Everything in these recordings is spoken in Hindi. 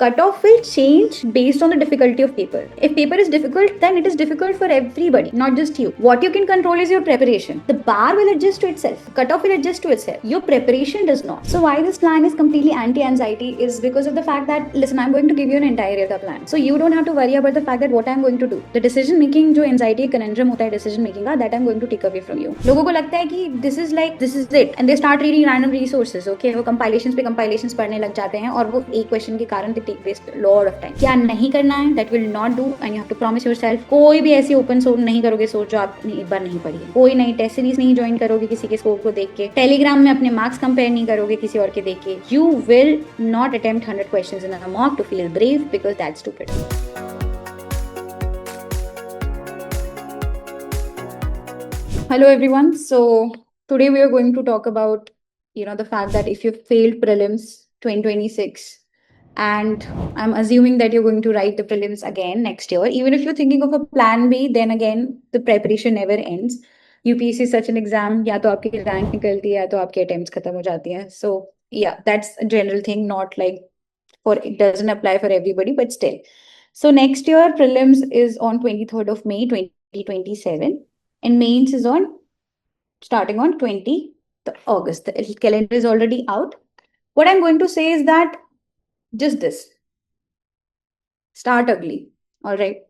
Cutoff will change based on the difficulty of paper. If paper is difficult, then it is difficult for everybody, not just you. What you can control is your preparation. The bar will adjust to itself. Cutoff will adjust to itself. Your preparation does not. So why this plan is completely anti-anxiety is because of the fact that, listen, I'm going to give you an entire year का plan. So you don't have to worry about the fact that what I'm going to do. The decision making जो anxiety conundrum होता है decision making का, that I'm going to take away from you. लोगों को लगता है कि this is it and they start reading random resources. Okay, वो compilations पढ़ने लग जाते हैं और वो एक question के कारण they take waste a lot of time. क्या नहीं करना है, that will not do, and you have to promise yourself कोई भी ऐसी open source नहीं करोगे सोच जो आपने एक बार नहीं पढ़ी है. कोई नई टेस्ट सीरीज नहीं ज्वाइन करोगे किसी के स्कोर को देख के. टेलीग्राम में अपने मार्क्स कंपेयर नहीं करोगे किसी और के देख के. You will not attempt 100 questions in a mock to feel brave because that's stupid. Hello everyone. So today we are going to talk about the fact that if you failed prelims 2026, and I'm assuming that you're going to write the prelims again next year, even if you're thinking of a plan B, then again the preparation never ends. UPSC is such an exam, या तो आपकी rank निकलती है या तो आपके attempts खत्म हो जाती हैं. So yeah, that's a general thing, not like it doesn't apply for everybody, but still. So next year prelims is on 23rd of May 2027 and mains is on starting on 20th August. The calendar is already out. What I'm going to say is that just this. Start ugly. All right.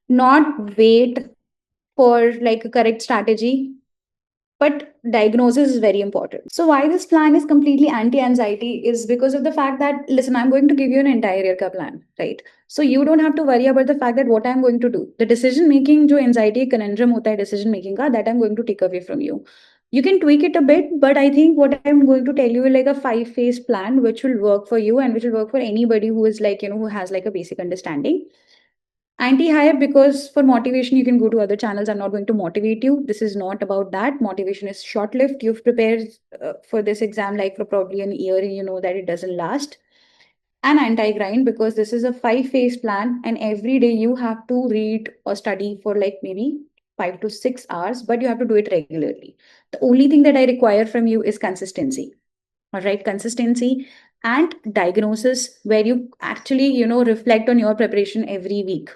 Not wait for like a correct strategy, but diagnosis is very important. So why this plan is completely anti-anxiety is because of the fact that, listen, I'm going to give you an entire year ka plan, right? So you don't have to worry about the fact that what I'm going to do. The decision making, jo anxiety conundrum hota hai decision making ka, that I'm going to take away from you. You can tweak it a bit, but I think what I'm going to tell you is like a 5-phase plan, which will work for you and which will work for anybody who is like, who has like a basic understanding. Anti-hype, because for motivation, you can go to other channels. I'm not going to motivate you. This is not about that. Motivation is short-lived. You've prepared for this exam like for probably an year and you know that it doesn't last. And anti-grind, because this is a 5-phase plan and every day you have to read or study for like maybe 5 to 6 hours, but you have to do it regularly. The only thing that I require from you is consistency. All right, consistency and diagnosis where you actually, reflect on your preparation every week.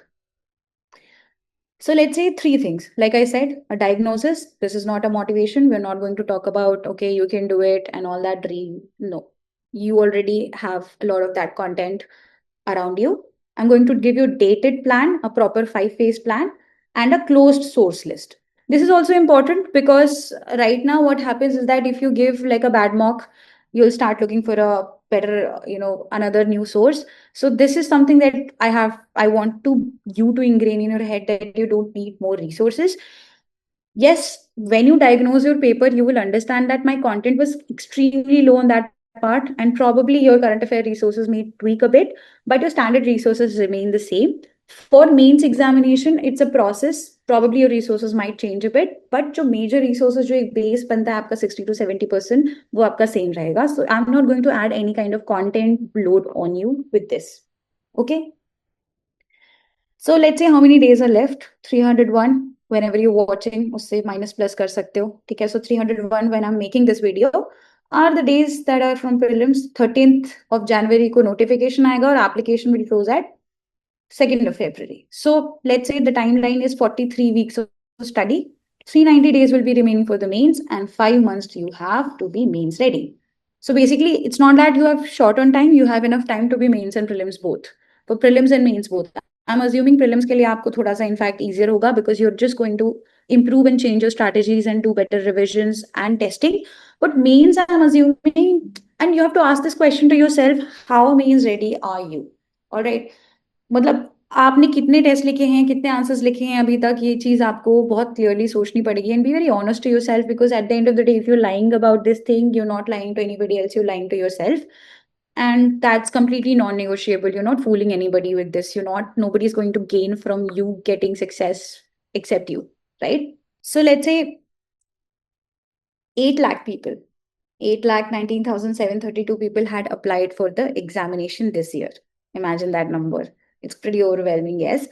So let's say 3 things. Like I said, a diagnosis. This is not a motivation. We're not going to talk about, okay, you can do it and all that dream. No, you already have a lot of that content around you. I'm going to give you a dated plan, a proper 5-phase plan, and a closed source list. This is also important because right now what happens is that if you give like a bad mock, you'll start looking for a better, another new source. So this is something that I want you to ingrain in your head that you don't need more resources. Yes, when you diagnose your paper, you will understand that my content was extremely low on that part, and probably your current affair resources may tweak a bit, but your standard resources remain the same. For mains examination, it's a process. Probably your resources might change a bit, but जो major resources जो एक base बनता है आपका 60 to 70%, वो आपका same रहेगा. So I'm not going to add any kind of content load on you with this. Okay. So let's say how many days are left? 301. Whenever you're watching, उससे minus plus कर सकते हो. ठीक है. So 301 when I'm making this video are the days that are from prelims. 13th of January को notification आएगा और application will close at 2nd of February. So let's say the timeline is 43 weeks of study. 390 days will be remaining for the mains and 5 months you have to be mains ready. So basically, it's not that you have short on time, you have enough time to be mains and prelims both. For prelims and mains both. I'm assuming prelims के लिए आपको थोड़ा सा in fact easier होगा because you're just going to improve and change your strategies and do better revisions and testing. But mains, I'm assuming, and you have to ask this question to yourself, how mains ready are you? All right. मतलब आपने कितने टेस्ट लिखे हैं, कितने आंसर्स लिखे हैं अभी तक, ये चीज आपको बहुत क्लियरली सोचनी पड़ेगी and be very honest to yourself because at the end of the day if you lying about this thing, you're not lying to anybody else, you're lying to yourself. And that's completely non-negotiable. You're not fooling anybody with this. Nobody is going to gain from you getting success except you, right? So let's say 8 lakh people, 8,19,732 people had applied for the examination this year. Imagine that number. It's pretty overwhelming, yes.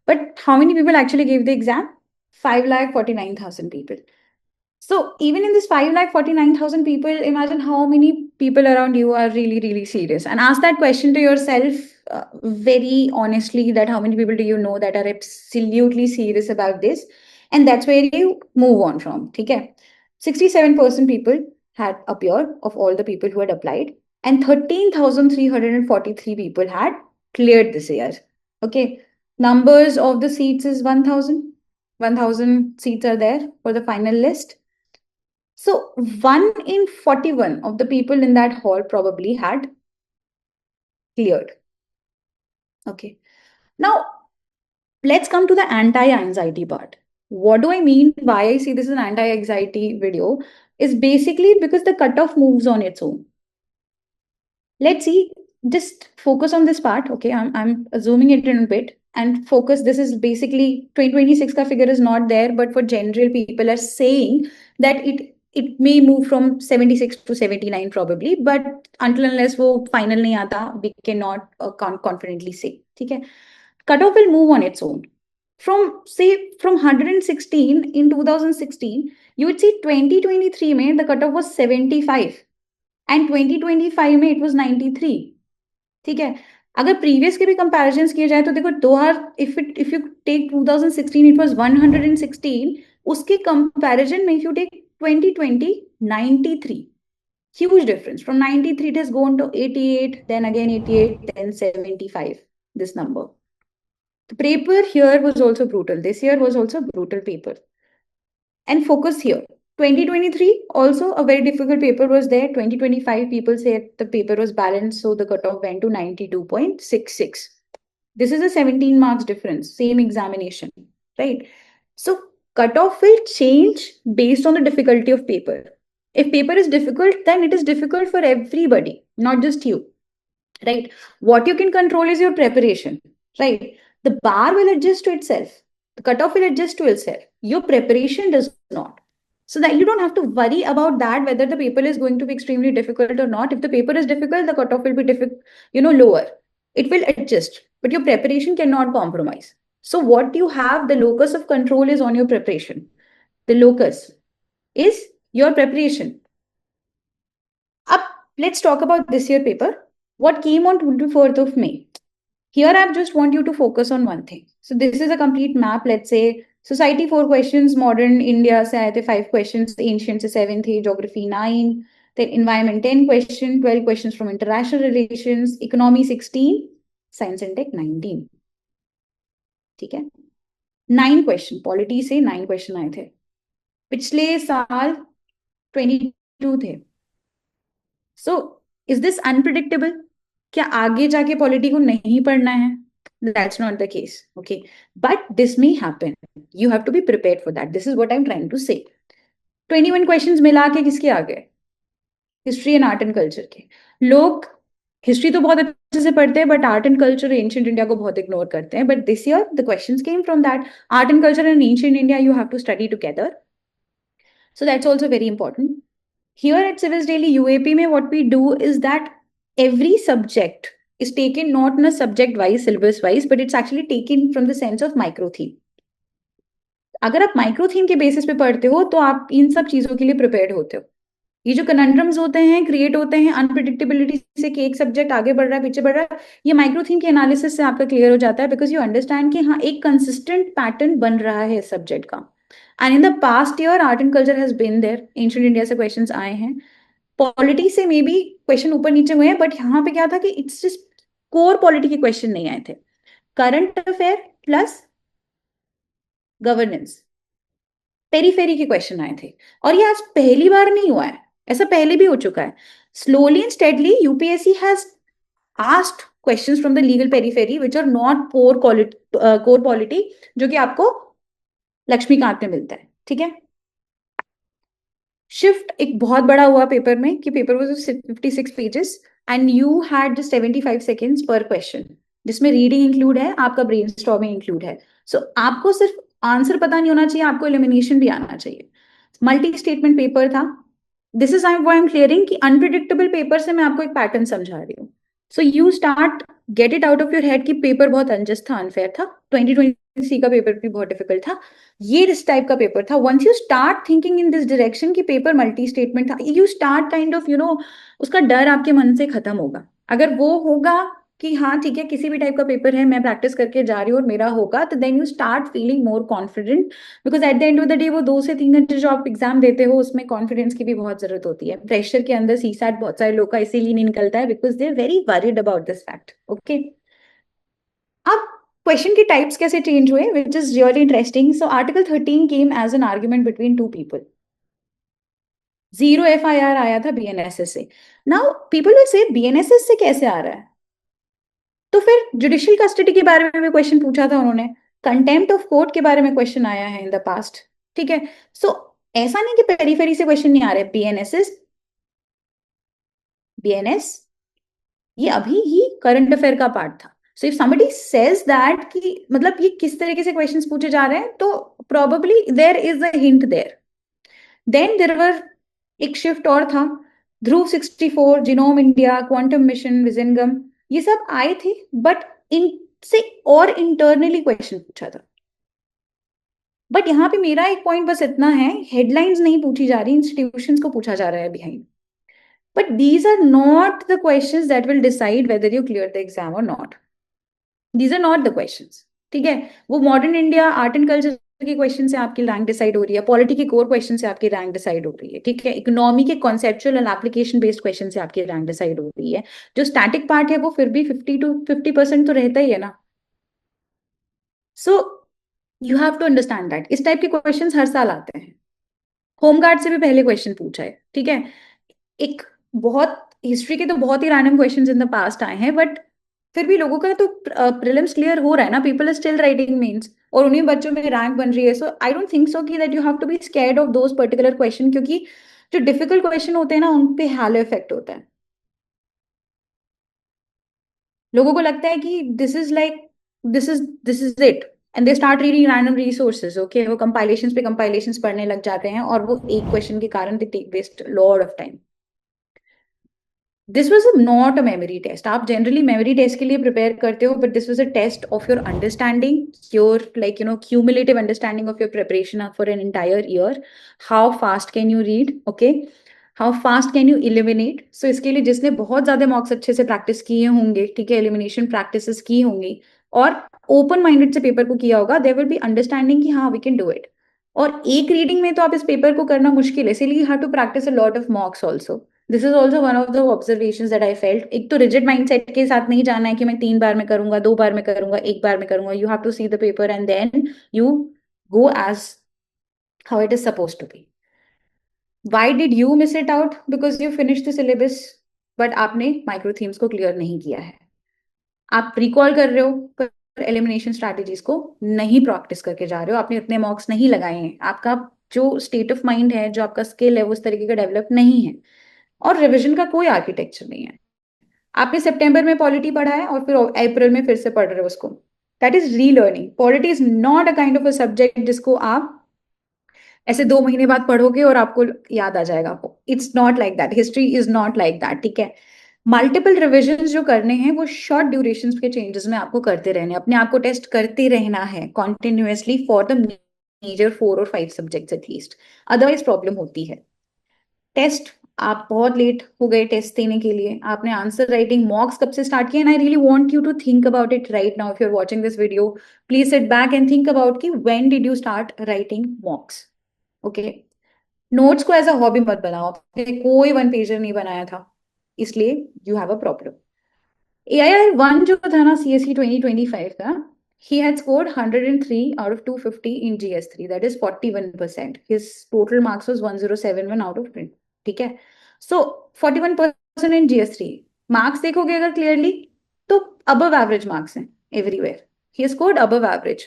But how many people actually gave the exam? 5,49,000 people. So even in this 5,49,000 people, imagine how many people around you are really, really serious. And ask that question to yourself very honestly that how many people do you know that are absolutely serious about this, and that's where you move on from. Okay, 67% people had appeared of all the people who had applied, and 13,343 people had cleared this year. Okay, numbers of the seats is 1,000. 1,000 seats are there for the final list. So 1 in 41 of the people in that hall probably had cleared. Okay. Now, let's come to the anti-anxiety part. What do I mean? Why I see this as an anti-anxiety video is basically because the cutoff moves on its own. Let's see, just focus on this part. Okay, I'm zooming it in a bit and focus. This is basically 2026 ka figure is not there, but for general people are saying that it may move from 76 to 79 probably, but until unless वो final नहीं आता, we cannot confidently say. ठीक है? Cutoff will move on its own. From 116 in 2016, you would see 2023 में the cutoff was 75 and 2025 में it was 93. ठीक है, अगर प्रीवियस के भी कंपैरिजंस किए जाए तो देखो 2000 if you take 2016 it was 116, उसके कंपैरिजन में if you take 2020 93, huge difference. From 93 it has gone to 88, then again 88, then 75, this number. The paper here was also brutal. This year was also brutal paper. And focus here. 2023, also a very difficult paper was there. 2025, people said the paper was balanced, so the cutoff went to 92.66. This is a 17 marks difference, same examination, right? So cutoff will change based on the difficulty of paper. If paper is difficult, then it is difficult for everybody, not just you, right? What you can control is your preparation, right? The bar will adjust to itself. The cutoff will adjust to itself. Your preparation does not. So that you don't have to worry about that, whether the paper is going to be extremely difficult or not. If the paper is difficult, the cutoff will be difficult, lower. It will adjust, but your preparation cannot compromise. So what you have, the locus of control is on your preparation. The locus is your preparation. Up, let's talk about this year paper. What came on 24th of May? Here, I just want you to focus on one thing. So this is a complete map. Let's say society 4 questions, modern India se aaye the 5 questions, ancient se 7 the, geography 9, then environment 10 question, 12 questions from international relations, economy 16, science and tech 19. ठीक है? 9 question, polity से 9 question आए थे. पिछले साल 22 थे. So is this unpredictable? क्या आगे जाके पॉलिटी को नहीं पढ़ना है? That's not the case. Okay. But this may happen. You have to be prepared for that. This is what I'm trying to say. 21 questions मिला के किसके आ गए? History and art and culture के. लोग हिस्ट्री तो बहुत अच्छे से पढ़ते हैं, but art and culture ancient India को बहुत इग्नोर करते हैं. But this year the questions came from that. Art and culture and ancient India you have to study together. So that's also very important. Here at Civils Daily UAP में what we do is that every subject is taken not in a subject wise, syllabus wise, but it's actually taken from the sense of micro theme. अगर आप माइक्रो थीम के बेसिस पे पढ़ते हो तो आप इन सब चीजों के लिए प्रिपेयर्ड होते हो. ये जो कनंड्रम्स होते हैं, क्रिएट होते हैं अनप्रिडिक्टेबिलिटी से कि एक सब्जेक्ट आगे बढ़ रहा है पीछे बढ़ रहा है, ये माइक्रो थीम के एनालिसिस से आपका क्लियर हो जाता है, बिकॉज यू अंडरस्टैंड कि हाँ एक कंसिस्टेंट पैटर्न बन रहा है इस सब्जेक्ट का. And in the past year art and culture has been there, ancient India से क्वेश्चंस आए हैं, पॉलिटी से मे बी क्वेश्चन ऊपर नीचे हुए हैं, बट यहाँ पे क्या था कि इट्स जस्ट कोर पॉलिटी के क्वेश्चन नहीं आए थे. Current affair plus governance, periphery के क्वेश्चन आए थे. और ये आज पहली बार नहीं हुआ है, ऐसा पहले भी हो चुका है. Slowly and steadily UPSC has asked questions from the legal periphery which are not core polity, जो कि आपको लक्ष्मीकांत में मिलता है. ठीक है. शिफ्ट एक बहुत बड़ा हुआ पेपर में कि paper was 56 pages and you had just 75 seconds पर क्वेश्चन, जिसमें रीडिंग इंक्लूड है, आपका ब्रेनस्टॉर्मिंग इंक्लूड है. सो आपको सिर्फ आंसर पता नहीं होना चाहिए, आपको एलिमिनेशन भी आना चाहिए. मल्टी स्टेटमेंट पेपर था. This is I am clearing कि अनप्रिडिक्टेबल पेपर से मैं आपको एक पैटर्न समझा रही हूँ. So you start get it out of your head कि पेपर बहुत अनजस्ट था, अनफेयर था. 2023 का पेपर भी बहुत डिफिकल्ट था. ये इस टाइप का पेपर था. Once you start thinking in this direction कि पेपर मल्टी स्टेटमेंट था, यू स्टार्ट काइंड ऑफ उसका डर आपके मन से खत्म होगा. अगर वो होगा कि हाँ ठीक है, किसी भी टाइप का पेपर है, मैं प्रैक्टिस करके जा रही हूँ और मेरा होगा, तो then you start feeling more confident. Because at the end of the day वो 2 से 3 घंटे जो आप एग्जाम देते हो उसमें कॉन्फिडेंस की भी बहुत जरूरत होती है। प्रेशर के अंदर सीसैट बहुत सारे लोग का इसीलिए नहीं निकलता है, because they are very worried about this fact. Okay, अब क्वेश्चन के टाइप्स कैसे चेंज हुए, which is really interesting. So article 13 came as an argument between two people. 0 FIR आया था बीएनएसएस से। Now people will say BNSS से कैसे आ रहा है, तो फिर जुडिशियल कस्टडी के बारे में भी क्वेश्चन पूछा था उन्होंने, कंटेम्प्ट ऑफ कोर्ट के बारे में क्वेश्चन आया है इन द पास्ट। ठीक है, सो ऐसा नहीं कि पेरीफेरी से क्वेश्चन नहीं आ रहे। बीएनएसएस, बीएनएस ये अभी ही करंट अफेयर का पार्ट था। So if somebody says that कि मतलब ये किस तरीके से क्वेश्चंस पूछे जा रहे हैं, तो probably there is a hint there. Then there were एक शिफ्ट और था, Dhruv 64, genome India, quantum mission, विजनगम, ये सब आए थे, बट इनसे और इंटरनली क्वेश्चन पूछा था। बट यहाँ पे मेरा एक पॉइंट बस इतना है, हेडलाइंस नहीं पूछी जा रही, इंस्टीट्यूशंस को पूछा जा रहा है behind. But these are not the questions that will decide whether you clear the exam और not. These are not the questions. ठीक है, वो modern India, art and culture के क्वेश्चन से आपकी रैंक डिसाइड हो रही है, पॉलिटी के कोर क्वेश्चन से आपकी रैंक डिसाइड हो रही है। ठीक है, इकोनॉमी के conceptual and application based question से आपकी रैंक डिसाइड हो रही है। जो स्टैटिक पार्ट है वो फिर भी 50 to 50% तो रहता ही है ना। So you have to understand that इस टाइप के क्वेश्चंस हर साल आते हैं। होमगार्ड से भी पहले क्वेश्चन पूछा है। ठीक है, एक बहुत हिस्ट्री के तो बहुत ही random questions in the past आए हैं, बट फिर भी लोगों का तो प्रीलिम्स क्लियर हो रहा है ना, people are still writing mains, और उन्हीं बच्चों में रैंक बन रही है। सो आई डोंट थिंक सो कि that you have to be scared of those particular question, क्योंकि जो डिफिकल्ट क्वेश्चन होते हैं ना उन पे हैलो इफेक्ट होता है। लोगों को लगता है कि this is it, and they start reading random resources. Okay, वो कंपाइलेशंस पे कंपाइलेशंस पढ़ने लग जाते हैं, और वो एक क्वेश्चन के कारण they take waste lot of time. This was not a memory test. आप जनरली मेमोरी टेस्ट के लिए प्रिपेयर करते हो, but this was a test of your understanding, your like cumulative understanding of your preparation for an entire year. How fast can you read, okay, how fast can you eliminate. So इसके लिए जिसने बहुत ज्यादा मॉक्स अच्छे से प्रैक्टिस किए होंगे, ठीक है, एलिमिनेशन प्रैक्टिस की होंगी, और ओपन माइंडेड से पेपर को किया होगा, देयर विल बी अंडरस्टैंडिंग कि हाँ वी कैन डू इट। और एक रीडिंग में तो आप इस पेपर को करना मुश्किल है, इसीलिए you have to practice a lot of mocks also. This is also one of the observation that I felt. एक तो रिजिड माइंडसेट के साथ नहीं जाना है कि मैं 3 बार में करूंगा, 2 बार में करूंगा, 1 बार में करूंगा। You have to see the paper and then you go as how it is suppose to be. Why did you miss it out? Because you finish the syllabus, but आपने माइक्रो थीम्स को क्लियर नहीं किया है। आप रिकॉल कर रहे हो, पर एलिमिनेशन स्ट्रैटेजीज को नहीं प्रैक्टिस करके जा रहे हो, आपने उतने मॉक्स नहीं लगाए हैं, आपका जो स्टेट ऑफ माइंड है, जो आपका स्किल है, वो उस तरीके का डेवलप नहीं है, और रिविजन का कोई आर्किटेक्चर नहीं है। आपने सितंबर में पॉलिटी पढ़ा है और फिर अप्रैल में फिर से पढ़ रहे हो उसको। दैट इज री learning. Polity is not a kind of a subject जिसको आप ऐसे 2 महीने बाद पढ़ोगे और आपको याद आ जाएगा। आपको it's not like that, history is not like that. ठीक है, मल्टीपल रिविजन जो करने हैं वो शॉर्ट ड्यूरेशन के चेंजेस में आपको करते रहने, अपने आप को टेस्ट करते रहना है कॉन्टिन्यूसली फॉर द मेजर 4 और 5 सब्जेक्ट्स एटलीस्ट, अदरवाइज प्रॉब्लम होती है। टेस्ट, आप बहुत लेट हो गए टेस्ट देने के लिए, आपने आंसर राइटिंग मॉक्स कब से स्टार्ट किया? And I really want you to think about it right now. If you are watching this video, please sit back and think about कि when did you start writing mocks. Okay, notes को एज अ हॉबी मत बनाओ, आपने कोई 1 पेजर नहीं बनाया था, इसलिए you have a problem. AI1 जो था ना, CSE 2025 का, he had scored 103 out of 250 in GS3, that is 41%. His total marks was 1071 out of 20. ठीक है, so 41% in GS3 मार्क्स देखोगे अगर क्लियरली, तो अबव एवरेज मार्क्स हैं everywhere. He scored above average,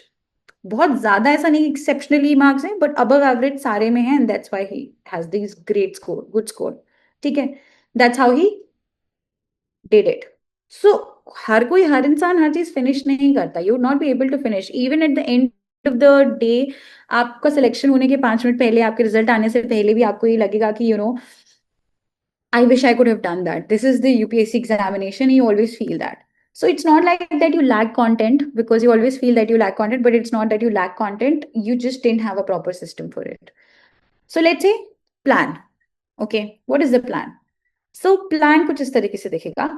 बहुत ज्यादा ऐसा नहीं एक्सेप्शनली मार्क्स हैं, बट अबव एवरेज सारे में है, and that's why he has this great score, good score. ठीक है, that's how he did it. So हर कोई, हर इंसान हर चीज फिनिश नहीं करता। You not be able to finish even at the end of the day. आपका सिलेक्शन होने के 5 मिनट पहले, आपके रिजल्ट आने से पहले भी आपको ये लगेगा कि I wish I could have done that, this is the UPSC examination, you always feel that. So it's not like that you lack content, because you always feel that you lack content, but it's not that you lack content, you just didn't have a proper system for it. So let's say plan. Okay, what is the plan? So plan कुछ इस तरीके से दिखेगा।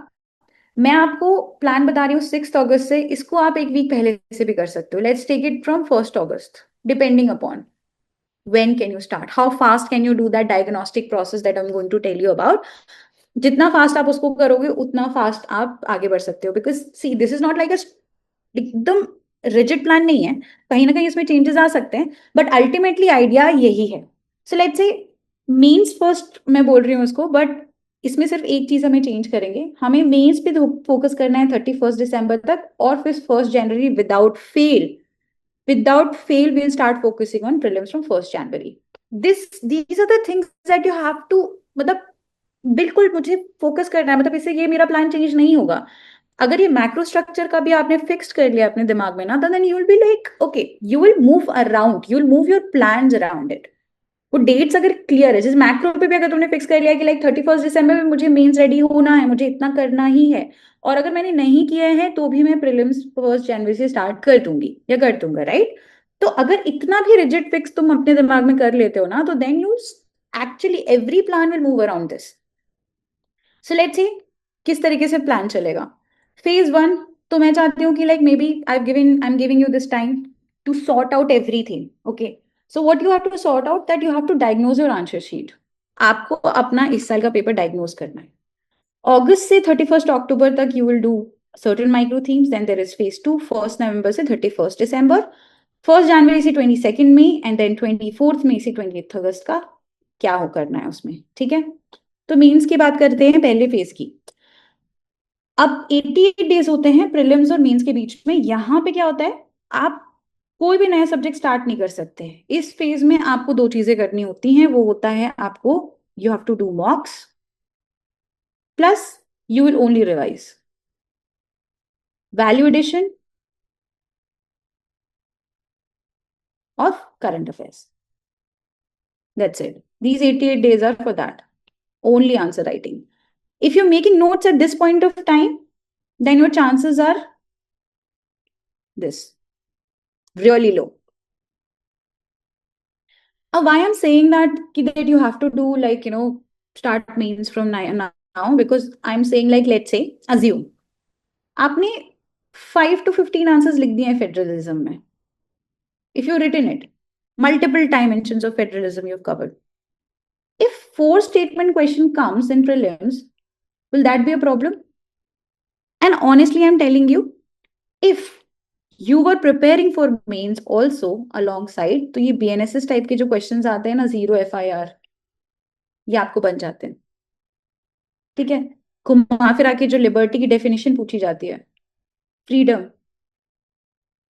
मैं आपको प्लान बता रही हूँ 6 अगस्त से, इसको आप एक वीक पहले से भी कर सकते हो। Let's take it from 1 August, depending upon when can you start, how fast can you do that diagnostic process that I'm going to tell you about. जितना फास्ट आप उसको करोगे उतना फास्ट आप आगे बढ़ सकते हो, because see this is not like अ एकदम रिजिड प्लान नहीं है, कहीं ना कहीं इसमें चेंजेस आ सकते हैं, बट अल्टीमेटली आइडिया यही है। So let's say mains first मैं बोल रही हूँ उसको, बट इसमें सिर्फ एक चीज हमें चेंज करेंगे, हमें मेंस पे फोकस करना है 31 दिसंबर तक, और फिर 1 जनवरी without fail we'll start focusing on prelims from 1 January. These are the things that you have to, मतलब बिल्कुल मुझे फोकस करना है, मतलब इससे ये मेरा प्लान चेंज नहीं होगा। अगर ये मैक्रो स्ट्रक्चर का भी आपने फिक्स्ड कर लिया अपने दिमाग में ना, तो then you will be like okay, you will move around, you will move your plans around it. वो डेट्स अगर क्लियर है, जैसे मैक्रो पे भी अगर तुमने फिक्स कर लिया कि लाइक 31 दिसंबर में मुझे मेंस रेडी होना है, मुझे इतना करना ही है, और अगर मैंने नहीं किया है तो भी मैं प्रीलिम्स 1 जनवरी से स्टार्ट कर दूंगी या कर दूंगा, राइट? तो अगर इतना भी रिजिड फिक्स तुम अपने दिमाग में कर लेते हो ना, तो then you actually every plan will move around this. So let's see किस तरीके से प्लान चलेगा। फेज 1, तो मैं चाहती हूँ कि like maybe I am giving you this time to sort out everything, okay? So what you have to sort out, that you have to diagnose your answer sheet. आपको अपना इस साल का पेपर डायग्नोज करना है। अगस्त से 31 अक्टूबर तक you will do certain micro themes, then there is phase 2, 1 नवंबर से 31 दिसंबर, 1 जनवरी से 22 मई, एंड देन 24 मई से 20 अगस्त का क्या हो करना है उसमें, ठीक है? तो मीन्स की बात करते हैं पहले फेज की। अब 88 डेज होते हैं प्रीलिम्स और मेंस के बीच में। यहाँ पे क्या होता है, आप कोई भी नया सब्जेक्ट स्टार्ट नहीं कर सकते। इस फेज में आपको दो चीजें करनी होती हैं, वो होता है आपको you have to do mocks, plus you will only revise value addition of current affairs. That's it, these 88 days are for that, only answer writing. If you're making notes at this point of time, then your chances are this really low. Why I'm saying that you have to do like start means from now, because I'm saying like let's say assume आपने 5 to 15 आंसर्स लिख दिए हैं फेडरलिज्म में। If you've written it, multiple dimensions of federalism you've covered. If 4 statement question comes in prelims, will that be a problem? And honestly, I'm telling you, if you were preparing for mains also alongside, तो ये BNSS टाइप के जो क्वेश्चंस आते हैं ना, 0 FIR, ये आपको बन जाते हैं, ठीक है? घुमा फिरा के जो लिबर्टी की डेफिनेशन पूछी जाती है, फ्रीडम,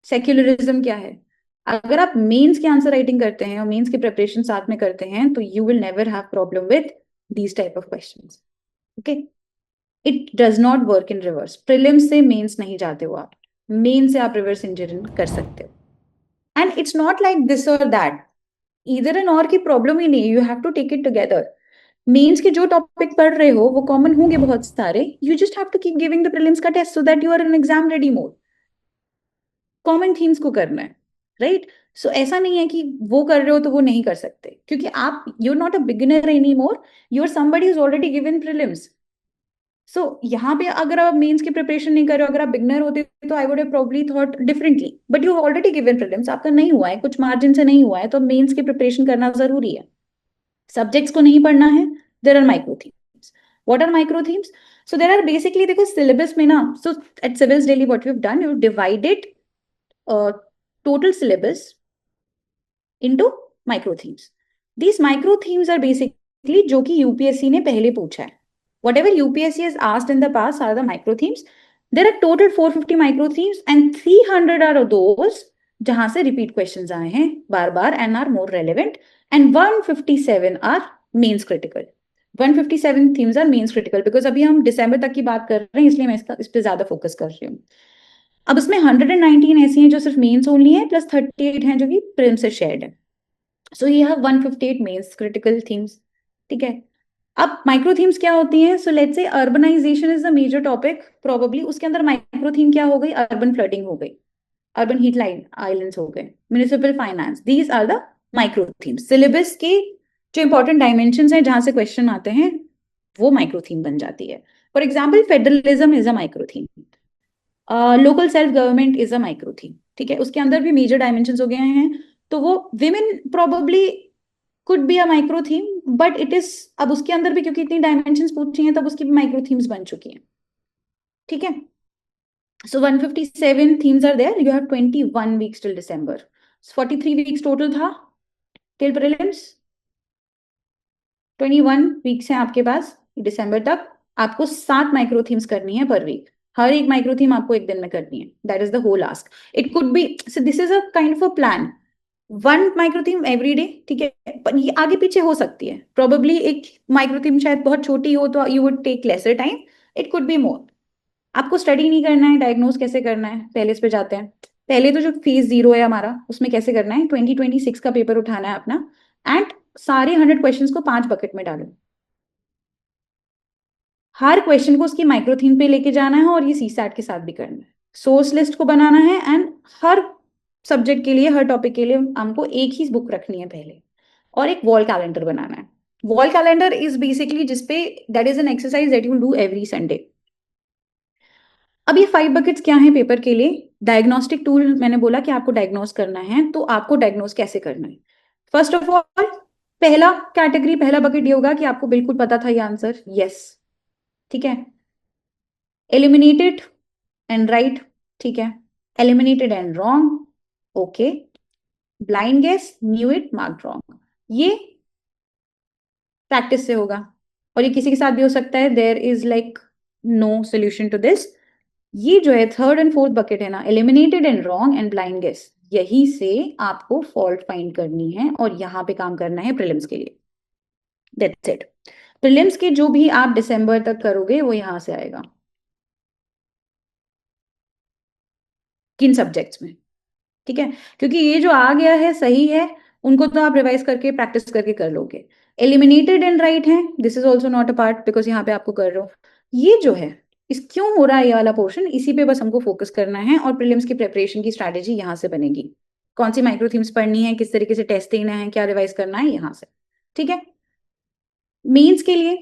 सेक्युलरिज्म क्या है, अगर आप मेंस के आंसर राइटिंग करते हैं और मेंस की प्रिपरेशन साथ में करते हैं, तो you will never have problem with these type of questions, okay? It does not work in reverse. Prelims से मेंस नहीं जाते हो आप, मेन से आप रिवर्स इंजीनियरिंग कर सकते हो। And it's not like this और दैट, इधर एंड और की प्रॉब्लम ही नहीं, you have to take it together. Mains के जो टॉपिक पढ़ रहे हो वो कॉमन होंगे बहुत सारे, you just have to keep giving the prelims का test so that you are in exam ready mode. Common themes को करना है, राइट? सो ऐसा नहीं है कि वो कर रहे हो तो वो नहीं कर सकते, क्योंकि आप you are not a beginner any more, you are somebody is already given prelims. So यहाँ पे अगर आप मेंस की प्रिपरेशन नहीं कर रहे हो, अगर आप बिगनर होते तो I would have probably thought differently, but you already given prelims, आपका नहीं हुआ है, कुछ मार्जिन से नहीं हुआ है, तो मेंस की प्रिपरेशन करना जरूरी है। सब्जेक्ट्स को नहीं पढ़ना है, there are micro themes. What are micro themes? So there are basically, देखो सिलेबस में ना, so at Civils Daily what we have done, you divided total syllabus into micro themes. These micro themes are basically जो कि यूपीएससी ने पहले पूछा है। Whatever UPSC has asked in the past are the micro themes. There are total 450 micro themes and 300 are those जहां से repeat questions आए हैं बार बार and are more relevant, and 157 are mains critical. 157 themes are mains critical because अभी हम दिसंबर तक की बात कर रहे हैं, इसलिए मैं इस पे ज्यादा फोकस कर रही हूँ। अब इसमें 119 ऐसी हैं जो सिर्फ मेंस ओनली है, प्लस 38 हैं जो कि प्रीलिम्स से शेयर्ड है। सो ये है 158 मेंस क्रिटिकल थीम्स, ठीक है? अब माइक्रो थीम्स क्या होती हैं? So let's say urbanization is the major topic, probably उसके अंदर माइक्रो थीम क्या हो गई? अर्बन फ्लडिंग हो गई, अर्बन हीट लाइन आइलैंड्स हो गए, municipal finance, these are the micro themes. Syllabus के जो इंपॉर्टेंट डायमेंशन है जहां से क्वेश्चन आते हैं वो माइक्रो थीम बन जाती है। For example federalism is a micro theme, local self government is a micro theme, ठीक है, उसके अंदर भी मेजर डायमेंशन हो गए हैं, तो वो women probably could be a micro theme, but it is, अब उसके अंदर भी क्योंकि इतनी डायमेंशन पूछी हैं तब उसकी भी माइक्रो थीम्स बन चुकी हैं, ठीक है। So 157 themes are there. You have 21 weeks till December. 43 weeks total था till prelims. 21 वीक्स हैं आपके पास दिसंबर तक। आपको 7 माइक्रो थीम्स करनी है पर वीक। हर एक माइक्रो थीम आपको एक दिन में करनी है। That is the whole ask. It could be, so this is a kind of a plan. 1 micro theme every day, ठीक है, पर ये आगे पीछे हो सकती है। प्रोबेबली एक माइक्रो थीम शायद बहुत छोटी हो तो you would take lesser time, it could be more. आपको स्टडी नहीं करना है, डायग्नोज कैसे करना है, पहले इस पे जाते हैं। पहले तो जो फेज 0 है हमारा, उसमें कैसे करना है, 2026 का पेपर उठाना है अपना, एंड सारे 100 क्वेश्चंस को 5 बकेट में डालो। हर क्वेश्चन को उसकी माइक्रो थीम पे लेके जाना है, और ये सीसैट के साथ भी करना है। सोर्स लिस्ट को बनाना है, एंड हर सब्जेक्ट के लिए, हर टॉपिक के लिए हमको एक ही बुक रखनी है पहले, और एक वॉल कैलेंडर बनाना है। वॉल कैलेंडर इज बेसिकली जिसपे, that is an exercise that you do every Sunday. अब ये 5 बकेट्स क्या हैं पेपर के लिए? डायग्नोस्टिक टूल, मैंने बोला कि आपको डायग्नोस करना है, तो आपको डायग्नोस कैसे करना है? फर्स्ट ऑफ ऑल, पहला कैटेगरी, पहला बकेट ये होगा कि आपको बिल्कुल पता था ये आंसर, यस, ठीक है। एलिमिनेटेड एंड राइट, ठीक है। Eliminated and wrong, okay. Blind guess, knew it, mark wrong, ये प्रैक्टिस से होगा। और ये किसी के साथ भी हो सकता है, there is like no solution to this. ये जो है थर्ड एंड फोर्थ बकेट है ना, eliminated and wrong and blind guess, यही से आपको फॉल्ट फाइंड करनी है और यहाँ पे काम करना है प्रीलिम्स के लिए। That's it. प्रीलिम्स के जो भी आप दिसंबर तक करोगे वो यहाँ से आएगा। किन सब्जेक्ट्स में, ठीक है, क्योंकि ये जो आ गया है सही है, उनको तो आप रिवाइज करके प्रैक्टिस करके कर लोगे। एलिमिनेटेड एंड राइट है, this is also not a part, because यहाँ पे आपको कर रहे हो। ये जो है, इस क्यों हो रहा है ये वाला पोर्शन, इसी पे बस हमको फोकस करना है, और प्रीलिम्स की प्रिपरेशन की स्ट्रैटेजी यहाँ से बनेगी। कौन सी माइक्रो थीम्स पढ़नी है, किस तरीके से टेस्ट देना है, क्या रिवाइज करना है, यहाँ से, ठीक है। मेंस के लिए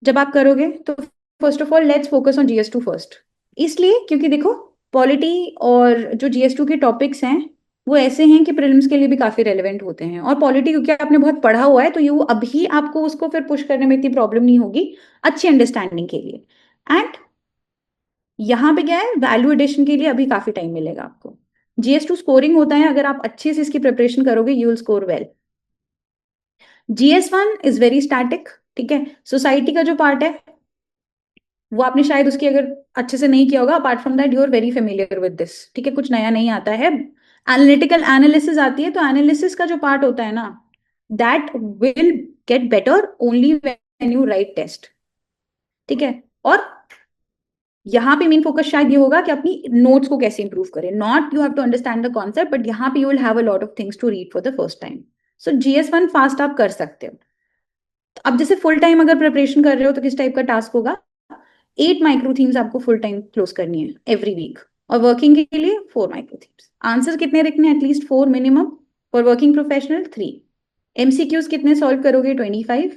जब आप करोगे तो first of all let's focus on GS two first. इसलिए क्योंकि देखो, पॉलिटी और जो जीएस2 के टॉपिक्स हैं वो ऐसे हैं कि प्रीलिम्स के लिए भी काफी रेलेवेंट होते हैं। और पॉलिटी क्योंकि आपने बहुत पढ़ा हुआ है, तो ये वो अभी आपको उसको फिर पुश करने में इतनी प्रॉब्लम नहीं होगी, अच्छी अंडरस्टैंडिंग के लिए। एंड यहाँ पे क्या है, वैल्यू एडिशन के लिए अभी काफी टाइम मिलेगा आपको। जीएस2 स्कोरिंग होता है, अगर आप अच्छे से इसकी प्रिपरेशन करोगे you will score well. GS one is very static, ठीक है। सोसाइटी का जो पार्ट है वो आपने शायद उसकी अगर अच्छे से नहीं किया होगा, apart from that you are very familiar with this, ठीक है, कुछ नया नहीं आता है। एनालिटिकल एनालिसिस आती है, तो एनालिसिस का जो पार्ट होता है ना, that will get better only when you write test, ठीक है। और यहाँ पे मेन फोकस शायद ये होगा कि अपनी नोट्स को कैसे इंप्रूव करें, not you have to understand the concept, but यहाँ पे you will have a lot of things to read for the first time. So GS one fast आप कर सकते हो। तो अब जैसे फुल टाइम अगर प्रिपरेशन कर रहे हो तो किस टाइप का टास्क होगा, 8 माइक्रो थीम्स आपको फुल टाइम क्लोज करनी है एवरी वीक, और वर्किंग के लिए 4 माइक्रो थीम्स। आंसर कितने रखने हैं, at least 4 minimum. For working professional 3। MCQs कितने सॉल्व करोगे, 25,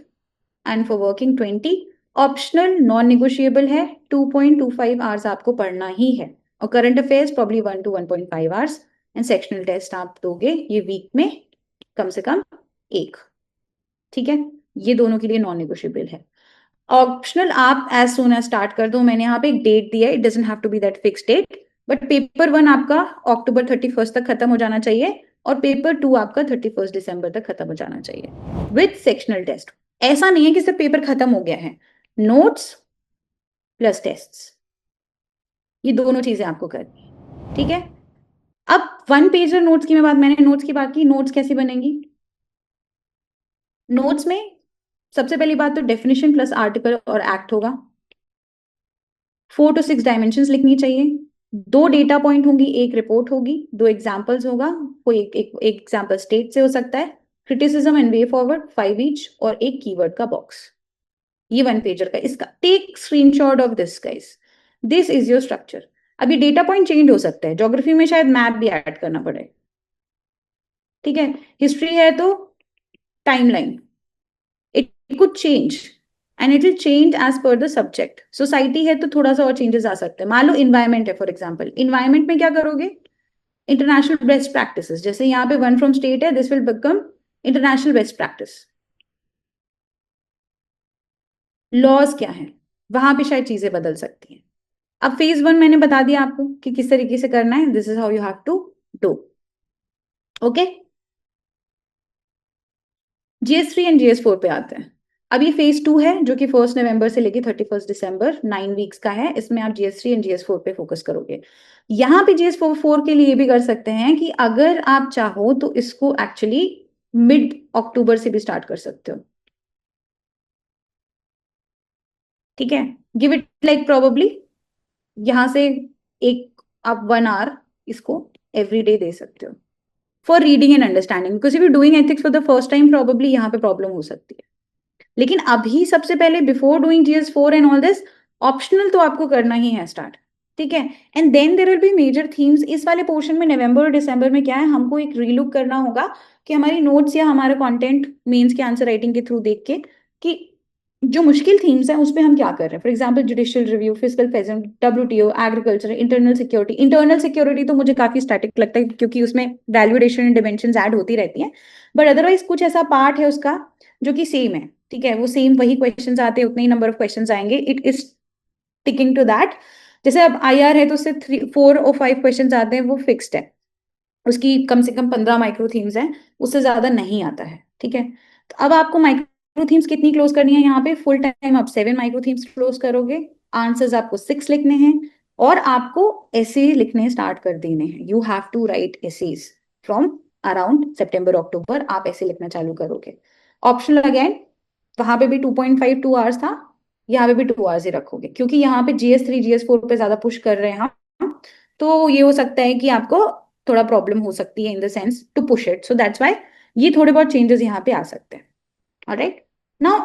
and for working 20। Optional non negotiable है, 2.25 आवर्स आपको पढ़ना ही है, और current affairs probably 1 to 1.5 hours, and sectional test आप दोगे ये वीक में कम से कम एक, ठीक है। ये दोनों के लिए नॉन निगोशिएबल है। ऑप्शनल आप एज सून एज स्टार्ट कर दो, मैंने यहाँ पे एक डेट दिया है, it doesn't have to be that fix date, but paper 1 आपका अक्टूबर 31 तक खत्म हो जाना चाहिए, और पेपर 2 आपका 31 दिसंबर तक खत्म हो जाना चाहिए विथ सेक्शनल टेस्ट। ऐसा नहीं है कि सिर्फ पेपर खत्म हो गया है, नोट्स प्लस टेस्ट, ये दोनों चीजें आपको करनी है, ठीक है। अब 1 पेजर नोट्स की मैं बात, मैंने नोट्स की बात की, नोट्स कैसी बनेंगी? नोट्स में सबसे पहली बात तो डेफिनेशन प्लस आर्टिकल और एक्ट होगा। 4 to 6 डायमेंशंस लिखनी चाहिए। 2 डेटा पॉइंट होंगी, एक रिपोर्ट होगी, 2 एग्जाम्पल्स होगा, कोई एक एग्जाम्पल स्टेट से हो सकता है, criticism and way forward 5 each, और एक कीवर्ड का बॉक्स। ये 1 पेजर का, इसका take screenshot of this guys, this is your structure. अभी डेटा पॉइंट चेंज हो सकता है, ज्योग्राफी में शायद मैप भी ऐड करना पड़े, ठीक है। हिस्ट्री है तो timeline, it could change, and it will change as per the subject. Society है तो थोड़ा सा और चेंजेस आ सकते हैं. मान लो इन्वायरमेंट है, फॉर एग्जाम्पल इन्वायरमेंट में क्या करोगे, इंटरनेशनल बेस्ट प्रैक्टिसेस. जैसे यहाँ पे वन फ्रॉम स्टेट है, this will become international best practice. Laws क्या है, वहां पे शायद चीजें बदल सकती हैं. अब फेज वन मैंने बता दिया आपको कि किस तरीके से करना है. This is how you have to do. Okay. GS3 and GS4 पे आते हैं. अब ये फेज टू है जो कि 1 नवंबर से लेके 31 दिसंबर 9 वीक्स का है. इसमें आप GS3 एंड GS4 पे फोकस करोगे. यहाँ पे GS4 के लिए भी कर सकते हैं कि अगर आप चाहो तो इसको एक्चुअली मिड अक्टूबर से भी स्टार्ट कर सकते हो. ठीक है. गिव इट लाइक प्रोबेबली यहाँ से एक आप 1 आवर इसको एवरी डे दे सकते हो for reading and understanding. Because if you doing ethics for the first time probably यहाँ पे प्रॉब्लम हो सकती है. लेकिन अभी सबसे पहले before doing GS4 and all this, optional तो आपको करना ही है स्टार्ट. ठीक है. And then there will be major themes. इस वाले पोर्शन में नवंबर और दिसंबर में क्या है, हमको एक रीलुक करना होगा कि हमारी नोट्स या हमारा कंटेंट मेंस के आंसर राइटिंग के थ्रू देख के कि जो मुश्किल थीम्स हैं उस पे हम क्या कर रहे हैं. For example judicial review, physical pheasant, WTO, agriculture, internal security. Internal security तो मुझे काफी स्टैटिक लगता है क्योंकि उसमें वैल्यूएशन एंड डिमेंशंस ऐड होती रहती हैं. बट अदरवाइज कुछ ऐसा पार्ट है उसका जो कि सेम है. ठीक है. वो सेम वही क्वेश्चंस आते हैं, उतने ही नंबर ऑफ क्वेश्चंस आएंगे. It is ticking to that. जैसे अब IR है तो उससे 4 और 5 क्वेश्चंस आते हैं, वो फिक्स्ड है. उसकी कम से कम 15 माइक्रो थीम्स हैं, उससे ज्यादा नहीं आता है. ठीक है. तो अब आपको माइक्रो थीम्स कितनी क्लोज करनी है, यहाँ पे फुल टाइम आप 7 माइक्रो थीम्स क्लोज करोगे. आंसर्स आपको 6 लिखने हैं और आपको ऐसे लिखने स्टार्ट कर देने हैं. You have to write essays from around September October. आप ऐसे लिखना चालू करोगे. ऑप्शनल अगेन, वहां पे भी 2.5 2 आवर्स था, यहाँ पे भी 2 आवर्स ही रखोगे क्योंकि यहाँ पे GS3 GS4 पे ज्यादा पुश कर रहे हैं हम. तो ये हो सकता है कि आपको थोड़ा प्रॉब्लम हो सकती है in the sense to push it. So that's why ये थोड़े बहुत चेंजेस यहाँ पे आ सकते हैं. ऑलराइट. नाउ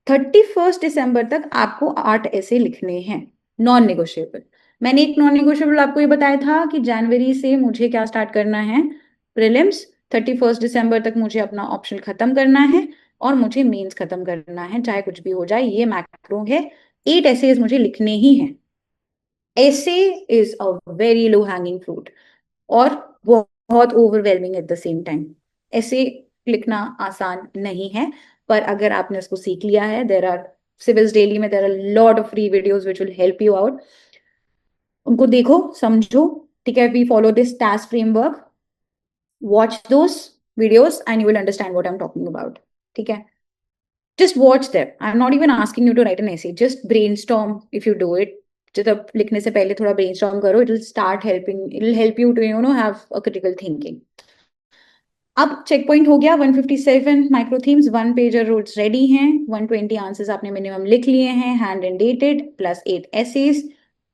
31 दिसंबर तक आपको 8 ऐसे लिखने हैं नॉन नेगोशिएबल. मैंने एक नॉन नेगोशिएबल आपको ये बताया था कि जनवरी से मुझे क्या स्टार्ट करना है, प्रीलिम्स. 31 दिसंबर तक मुझे अपना ऑप्शन खत्म करना है और मुझे मेंस खत्म करना है, चाहे कुछ भी हो जाए. ये मैक्रो है. 8 ऐसे मुझे लिखने ही हैं. ऐसे is a very low hanging fruit और बहुत overwhelming at the same time. ऐसे लिखना आसान नहीं है, पर अगर आपने उसको सीख लिया है, देर आर सिविल्स डेली में there are lot of free videos which will help you out. उनको देखो, समझो. ठीक है. We follow this task framework. Watch those videos and you will understand what I am talking about. ठीक है. Just watch them. I'm not even asking you to write an essay. Just brainstorm if you do it. जब लिखने से पहले थोड़ा brainstorm करो. It will start helping. It will help you to have a critical thinking. अब चेक पॉइंट हो गया. 157 micro themes, 1 pager rules ready हैं. 120 आंसर्स आपने मिनिमम लिख लिए हैं, hand and dated, plus 8 essays.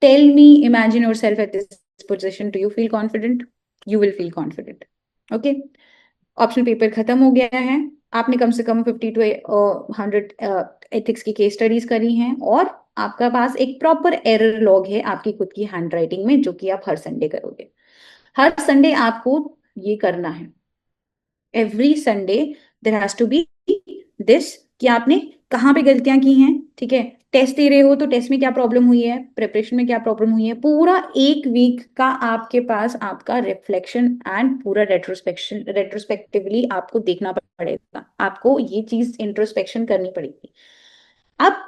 Tell me, imagine yourself at this position. Do you feel confident? You will feel confident. Okay. Optional paper खत्म हो गया है. आपने कम से कम 50 to 100 एथिक्स की केस स्टडीज करी हैं और आपका पास एक प्रॉपर एरर लॉग है आपकी खुद की हैंड राइटिंग में, जो कि आप हर संडे करोगे. हर संडे आपको ये करना है. Every Sunday there has to be this कि आपने कहाँ पे गलतियां की हैं. ठीक है. टेस्ट दे रहे हो तो टेस्ट में क्या प्रॉब्लम हुई है, प्रिपरेशन में क्या प्रॉब्लम हुई है. पूरा एक वीक का आपके पास आपका रिफ्लेक्शन एंड पूरा रेट्रोस्पेक्शन, रेट्रोस्पेक्टिवली आपको देखना पड़ेगा. आपको ये चीज इंट्रोस्पेक्शन करनी पड़ेगी. अब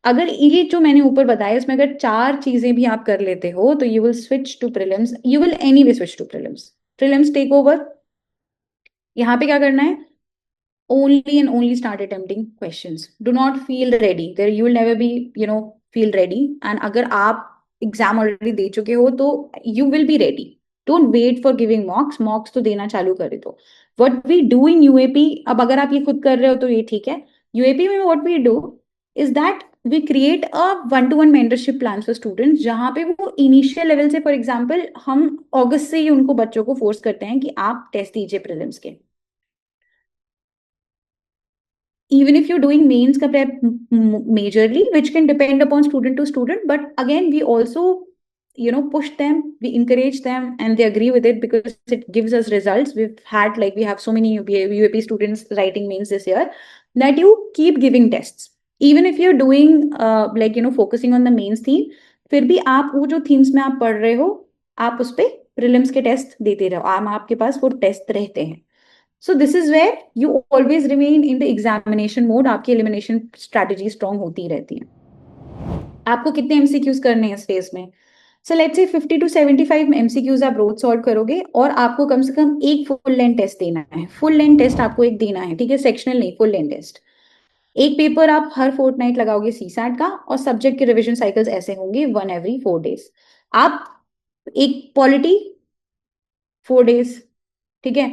अगर ये जो मैंने ऊपर बताया इसमें अगर 4 चीजें भी आप कर लेते हो तो you will switch to prelims. You will anyway switch to prelims. Prelims take over. यहाँ पे क्या करना है, only and only start attempting questions. Do not feel ready. There you will never be, feel ready. And अगर आप एग्जाम ऑलरेडी दे चुके हो तो you will be ready. Don't wait for giving mocks. Mocks तो देना चालू करे दो. What we do in UAP, अब अगर आप ये खुद कर रहे हो तो ये ठीक है. UAP में what we do is that we create a one-to-one mentorship plans for students, जहाँ पे वो इनिशियल लेवल से, फॉर एग्जाम्पल हम अगस्त से ही उनको बच्चों को फोर्स करते हैं कि आप टेस्ट दीजिए प्रीलिम्स के. Even if you're doing mains ka prep majorly, which can depend upon student to student, but again we also push them, we encourage them, and they agree with it because it gives us results. We have so many UAP students writing mains this year, that you keep giving tests. Even if you are doing like focusing on the mains theme, फिर भी आप वो जो थीम्स में आप पढ़ रहे हो, आप उस पर प्रिलिम्स के टेस्ट देते रहो, आपके पास वो टेस्ट रहते हैं. So this is where you always remain in the examination mode, आपकी एलिमिनेशन स्ट्रैटेजी स्ट्रॉन्ग होती रहती है. आपको कितने एमसीक्यूज करने हैं इस फेज में? सो लेट्स से 50 to 75 एमसीक्यूज आप रोज सॉल्व करोगे, और आपको कम से कम एक फुल लेंथ टेस्ट देना है. फुल लेंथ टेस्ट आपको एक देना है, ठीक है, सेक्शनल नहीं, फुल लेंथ टेस्ट. एक पेपर आप हर फोर्टनाइट लगाओगे सीसैट का, और सब्जेक्ट के रिवीजन साइकिल्स ऐसे होंगे 1 every 4 days. आप एक पॉलिटी 4 days, ठीक है,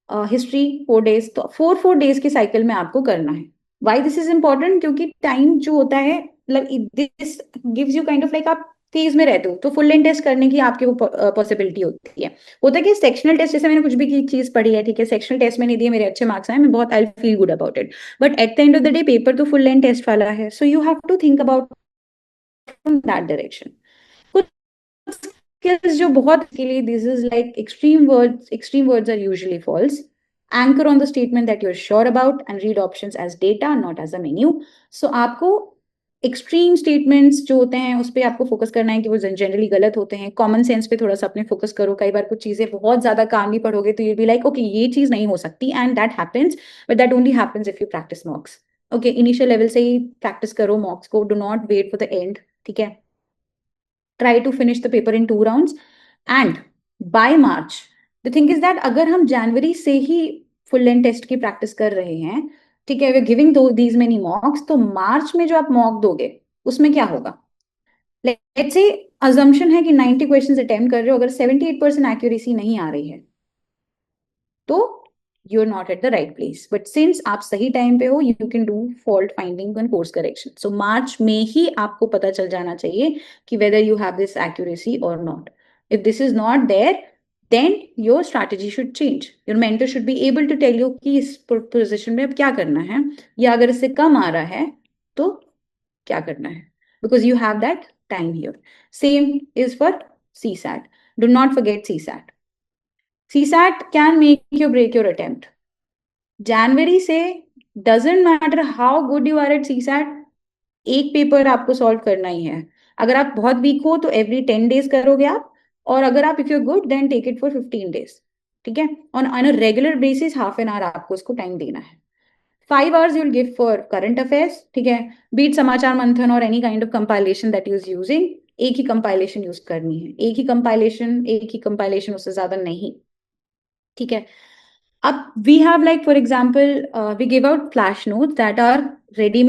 हिस्ट्री 4 days, तो 4 4 days के साइकिल में आपको करना है. Why this is important? क्योंकि टाइम जो होता है, मतलब this gives you kind of like, आप फेज में रहते हो तो फुल लेंथ टेस्ट करने की आपकी वो पॉसिबिलिटी होती है. होता है कि सेक्शनल टेस्ट, जैसे मैंने कुछ भी की चीज पढ़ी है, ठीक है, सेक्शनल टेस्ट में नहीं दिए, मेरे अच्छे मार्क्स आए, मैं बहुत I feel good about it. But at the end of the day paper तो फुल लेंथ टेस्ट वाला है, so you have to think about from that direction. कुछ skills जो बहुत के लिए, this is like extreme words are usually false. Anchor on the statement that you're sure about and read options as data, not as a menu. So आपको एक्सट्रीम स्टेटमेंट्स जो होते हैं उस पर आपको फोकस करना है कि वो जनरली गलत होते हैं. कॉमन सेंस पे थोड़ा सा अपने फोकस करो. कई बार कुछ चीजें बहुत ज्यादा कामली पढ़ोगे तो यू बी लाइक ओके ये चीज नहीं हो सकती, and that happens, but that only happens if you practice mocks. Okay, initial level से ही प्रैक्टिस करो मॉक्स को, do not wait for the end, ठीक है. Try to finish the paper in 2 rounds, and by March, the thing is that अगर हम जनवरी से ही फुल लेंथ टेस्ट की प्रैक्टिस कर रहे हैं, ठीक है, we are giving these many mocks, तो मार्च में जो आप मॉक दोगे उसमें क्या होगा? लेट्स से अजम्पशन है कि 90 क्वेश्चंस अटेम्प्ट कर रहे हो, अगर 78% एक्यूरेसी नहीं आ रही है तो you are not at the right place. But since आप सही टाइम पे हो, you can do fault finding and course correction. So मार्च में ही आपको पता चल जाना चाहिए कि whether you have this accuracy और not. If this is not there, then your strategy should change. Your mentor should be able to tell you कि इस पोजिशन में अब क्या करना है, या अगर इससे कम आ रहा है तो क्या करना है, because you have that time here. Same is for CSAT. Do not forget CSAT. CSAT can make you break your attempt. जनवरी से doesn't matter how good you are at CSAT, एक पेपर आपको सॉल्व करना ही है. अगर आप बहुत वीक हो तो एवरी 10 days करोगे आप, और अगर आप if you good then take it for 15 days, ठीक है. On a regular basis half an hour आपको उसको टाइम देना है. 5 hours you'll give for current affairs, ठीक है, बीट समाचार मंथन और any kind of compilation that use using. एक ही कंपाइलेशन यूज करनी है, एक ही कंपाइलेशन, उससे ज्यादा नहीं, ठीक है. अब we have, like for example, we give out flash notes that are very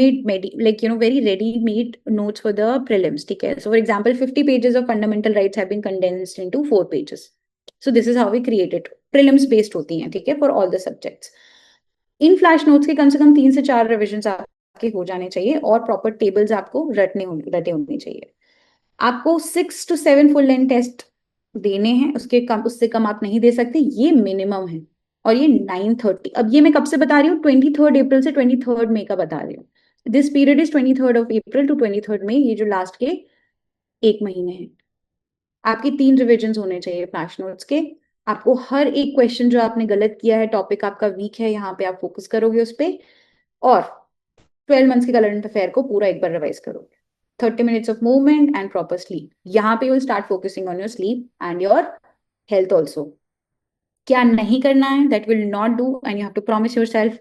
ready made notes for the prelims, ठीक है. So for example 50 pages of fundamental rights have been condensed into 4 pages. So this is how we create it. prelims based होती हैं, ठीक है, for all the subjects. In flash notes के कम से कम 3 से 4 रिविजन आपके हो जाने चाहिए, और प्रॉपर टेबल्स आपको रटे होने चाहिए. आपको 6 to 7 फुल लेंथ टेस्ट देने हैं, उसके कम, उससे कम आप नहीं दे सकते, ये मिनिमम है. और ये 9:30, अब ये मैं कब से बता रही हूँ, 23rd April से 23rd May का बता रही हूँ. This period is 23rd April to 23rd May, ये जो लास्ट के 1 महीने हैं. आपकी 3 रिविजन होने चाहिए फ्लैश नोट्स के. आपको हर एक क्वेश्चन जो आपने गलत किया है, टॉपिक आपका वीक है, यहाँ पे आप फोकस करोगे उस पर, और 12 months के करंट अफेयर को पूरा एक बार रिवाइज करोगे. 30 minutes of movement and proper sleep. यहाँ पे you'll start focusing on your sleep and your health also. क्या नहीं करना है, that will not do, and you have to promise yourself.